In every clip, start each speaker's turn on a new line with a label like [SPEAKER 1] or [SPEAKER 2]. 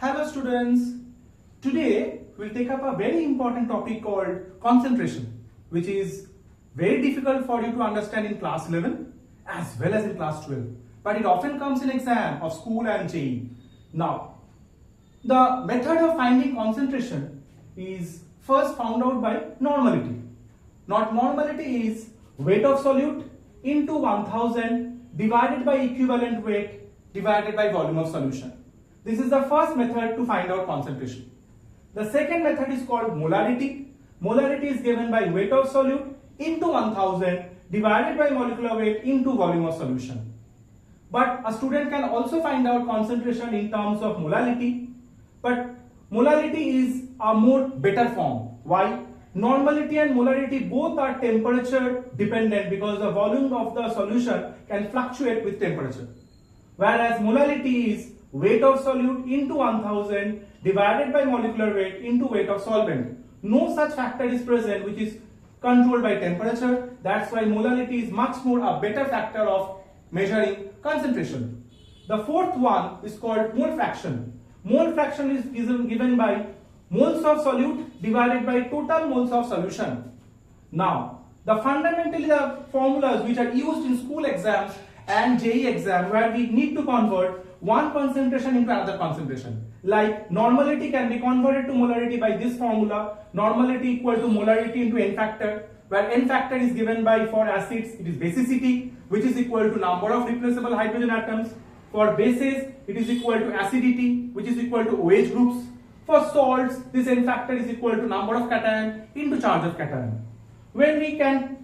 [SPEAKER 1] Hello students, today we'll take up a very important topic called concentration, which is very difficult for you to understand in class 11 as well as in class 12, but it often comes in exam of school and JEE. Now, the method of finding concentration is first found out by normality. Normality is weight of solute into 1000 divided by equivalent weight divided by volume of solution. This is the first method to find out concentration. The second method is called molarity. Molarity is given by weight of solute into 1000 divided by molecular weight into volume of solution. But a student can also find out concentration in terms of molality. But molality is a more better form. Why? Normality and molarity both are temperature dependent because the volume of the solution can fluctuate with temperature. Whereas molality is weight of solute into 1000 divided by molecular weight into weight of solvent. No such factor is present which is controlled by temperature. That's why molality is much more a better factor of measuring concentration. The fourth one is called mole fraction. Mole fraction is given by moles of solute divided by total moles of solution. Now, fundamentally the formulas which are used in school exams and JEE exam where we need to convert one concentration into another concentration. Like normality can be converted to molarity by this formula, normality equal to molarity into n factor, where n factor is given by for acids it is basicity, which is equal to number of replaceable hydrogen atoms. For bases it is equal to acidity, which is equal to OH groups. For salts this n factor is equal to number of cation into charge of cation. When we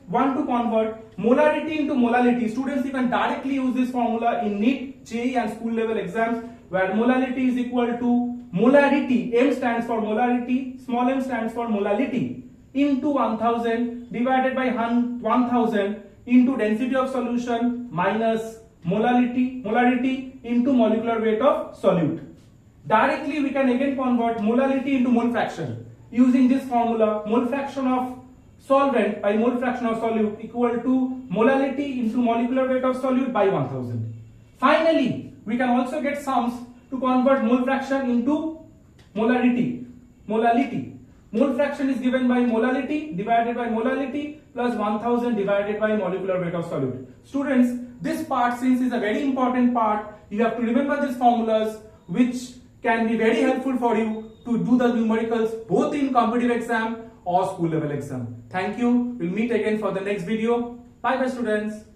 [SPEAKER 1] want to convert molarity into molality, students you can directly use this formula in NEET, JEE and school level exams, where molality is equal to molarity, M stands for molarity, small m stands for molality, into 1000 divided by 1000 into density of solution minus molarity into molecular weight of solute. Directly we can again convert molality into mole fraction using this formula, mole fraction of solvent by mole fraction of solute equal to molality into molecular weight of solute by 1000. Finally, we can also get sums to convert mole fraction into molality. Mole fraction is given by molality divided by molality plus 1000 divided by molecular weight of solute. Students, this part, since is a very important part, you have to remember these formulas which can be very helpful for you to do the numericals both in competitive exam or school level exam. Thank you. We'll meet again for the next video. Bye bye students.